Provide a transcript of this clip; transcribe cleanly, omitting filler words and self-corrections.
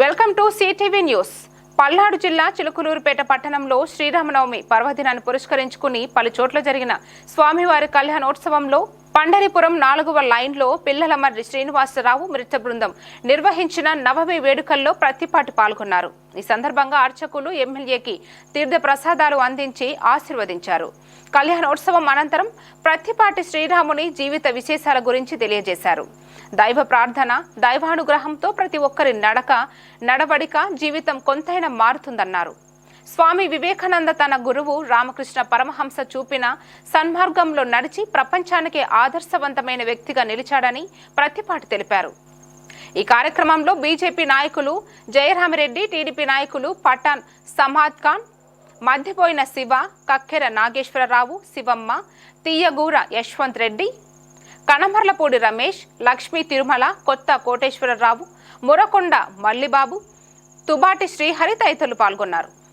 Welcome to CTV news. Palnadu జిల్లా చిలుకలూరుపేట పట్టణంలో శ్రీరామనవమి పర్వదినాన్ని పురస్కరించుకుని పలు చోట్ల జరిగిన స్వామివారి కళ్యాణోత్సవంలో పండరిపురం 4వ లైన్లో పిల్లలమర్రి శ్రీనివాసరావు మృత బృందం నిర్వహించిన నవమి వేడుకల్లో ప్రతిపాటి పాల్గొన్నారు. ఈ సందర్భంగా అర్చకులు ఎమ్మెల్యేకి తీర్థ ప్రసాదాలు అందించి ఆశీర్వదించారు. కళ్యాణోత్సవం అనంతరం ప్రతిపాటి శ్రీరాముని జీవిత విశేషాల గురించి తెలియజేశారు. దైవ ప్రార్థన, దైవానుగ్రహంతో ప్రతి ఒక్కరి నడవడిక జీవితం కొంతైనా మారుతుందన్నారు. స్వామి వివేకానంద తన గురువు రామకృష్ణ పరమహంస చూపిన సన్మార్గంలో నడిచి ప్రపంచానికి ఆదర్శవంతమైన వ్యక్తిగా నిలిచాడని ప్రతిపాటి తెలిపారు. ఈ కార్యక్రమంలో బీజేపీ నాయకులు జయరామిరెడ్డి, టీడీపీ నాయకులు పఠాన్ సమాద్ ఖాన్, మధ్యపోయిన శివ, కక్కెర నాగేశ్వరరావు, శివమ్మ, తీయగూర యశ్వంత్ రెడ్డి, కనమర్లపూడి రమేష్, లక్ష్మీ తిరుమల, కొత్త కోటేశ్వరరావు, మురకొండ మల్లిబాబు, తుబాటి శ్రీహరి తదితరులు పాల్గొన్నారు.